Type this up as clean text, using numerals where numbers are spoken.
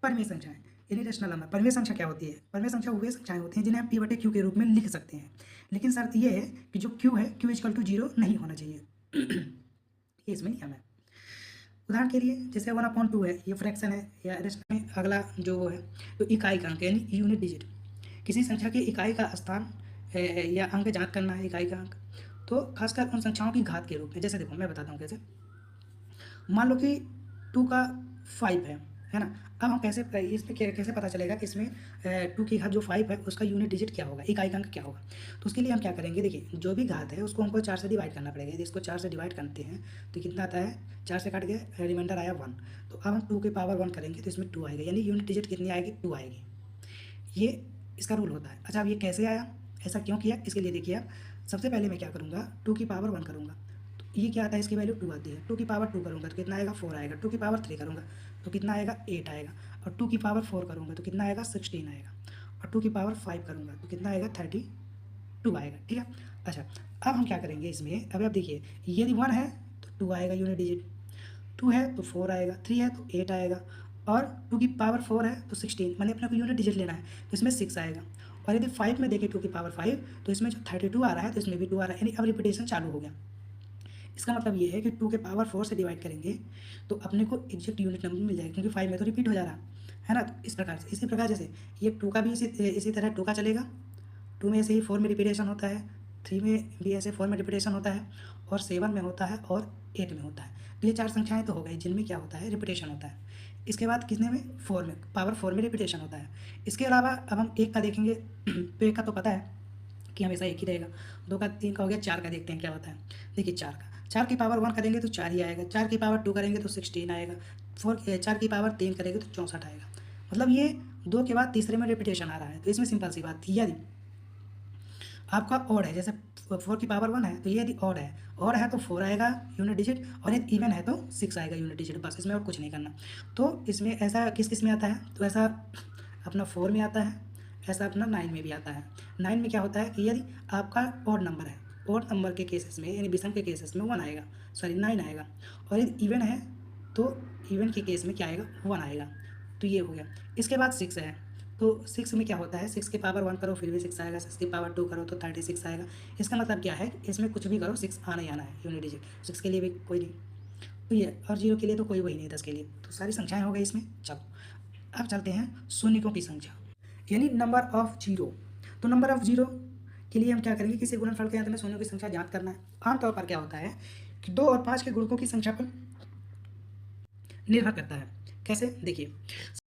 परिमेय संख्याएं यानी रेशनल नंबर। परिमेय संख्या क्या होती है? परिमेय संख्या वे संख्याएं होती हैं जिन्हें हम p/q के रूप में लिख सकते हैं, लेकिन शर्त ये है कि जो q है q = 0 नहीं होना चाहिए। ये इसमें नियम है। उदाहरण के लिए जैसे 1/2 है, ये फ्रैक्शन है या रेशनल में अगला जो वो है तो इकाई का अंक यानी यूनिट डिजिट। किसी संख्या की इकाई का स्थान या अंक ज्ञात करना है, इकाई का अंक, तो खासकर उन संख्याओं की घात के रूप में। जैसे देखो मैं बताता हूँ कैसे। मान लो कि 2 का 5 है ना। अब हम कैसे इसमें कैसे पता चलेगा कि इसमें 2 की घात जो 5 है उसका यूनिट डिजिट क्या होगा, इकाई का अंक क्या होगा? तो उसके लिए हम क्या करेंगे, देखिए जो भी घात है उसको हमको 4 से डिवाइड करना पड़ेगा। यदि इसको 4 से डिवाइड करते हैं तो कितना आता है, 4 से काट के रिमाइंडर आया 1। तो अब हम 2 की पावर 1 करेंगे तो इसमें 2 आएगा, यानी यूनिट डिजिट कितनी आएगी, 2 आएगी। ये इसका रूल होता है। अच्छा अब ये कैसे आया, ऐसा क्यों किया, इसके लिए देखिए आप सबसे पहले मैं क्या करूँगा, 2 की पावर 1 करूँगा तो ये क्या आता है, इसकी वैल्यू 2 आती है। 2 की पावर 2 करूँगा तो कितना आएगा, 4 आएगा। 2 की पावर 3 करूँगा तो कितना आएगा, 8 आएगा। और 2 की पावर 4 करूँगा तो कितना आएगा, 16 आएगा। और 2 की पावर 5 करूँगा तो कितना आएगा, 32 आएगा। ठीक है। अच्छा अब हम क्या करेंगे इसमें, अब आप देखिए यदि 1 है तो 2 आएगा यूनिट डिजिट, 2 है तो 4 आएगा, 3 है तो 8 आएगा, और 2 की पावर 4 है तो 16, मैंने अपने को यूनिट डिजिट लेना है तो इसमें 6 आएगा। और यदि 5 में देखें 2 की पावर 5 तो इसमें जो 32 आ रहा है तो इसमें भी 2 आ रहा है, यानी अब रिपीटेशन चालू हो गया। इसका मतलब ये है कि 2 के पावर 4 से डिवाइड करेंगे तो अपने को एग्जैक्ट यूनिट नंबर मिल जाएगा, क्योंकि 5 में तो रिपीट हो जा रहा है ना। तो इस प्रकार से, इसी प्रकार जैसे ये 2 का भी इसी तरह 2 का चलेगा, 2 में ऐसे ही 4 में रिपीटेशन होता है, 3 में भी ऐसे 4 में रिपीटेशन होता है, और 7 में होता है, और 8 में होता है। तो ये 4 संख्याएं तो हो गई जिनमें क्या होता है, रिपीटेशन होता है। इसके बाद कितने में, 4 में, पावर 4 में रिपीटेशन होता है। इसके अलावा अब हम 1 का देखेंगे तो 1 का तो पता है कि हमेशा एक ही रहेगा। 2 का, 3 का हो गया, 4 का देखते हैं क्या होता है। देखिए 4 का, 4 की पावर 1 करेंगे तो 4 ही आएगा, 4 की पावर 2 करेंगे तो 16 आएगा, 4 की पावर 3 करेंगे तो 64 आएगा। मतलब ये 2 के बाद तीसरे में रिपीटेशन आ रहा है। तो इसमें सिंपल सी बात थी, यदि आपका ऑड है, जैसे 4 की पावर 1 है तो ये यदि ऑड है तो 4 आएगा यूनिट डिजिट, और यदि इवन है तो 6 आएगा यूनिट डिजिट, बस इसमें और कुछ नहीं करना। तो इसमें ऐसा किस किस में आता है, तो ऐसा अपना 4 में आता है, ऐसा अपना 9 में भी आता है। 9 में क्या होता है कि यदि आपका ऑड नंबर है, ऑड नंबर के केसेस में यानी विषम के केसेस में 1 आएगा, सॉरी 9 आएगा, और यदि इवन है तो इवन के केस में क्या आएगा, 1 आएगा। तो ये हो गया। इसके बाद 6 है, तो 6 में क्या होता है, 6 की पावर 1 करो फिर भी 6 आएगा, 6 की पावर 2 करो तो 36 आएगा। इसका मतलब क्या है, इसमें कुछ भी करो 6 आना ही आना है यूनिट डिजिट। 6 के लिए भी कोई नहीं, तो ये, और 0 के लिए तो कोई वही नहीं, 10 के लिए। तो सारी संख्याएं हो गई इसमें। चलो अब चलते हैं शून्यकों की संख्या यानी नंबर ऑफ जीरो। तो नंबर ऑफ जीरो के लिए हम क्या करेंगे, किसी गुणनफल के अंत में शून्यों की संख्या ज्ञात करना है। आमतौर पर क्या होता है कि 2 और 5 के गुणकों की संख्या पर निर्भर करता है। कैसे, देखिए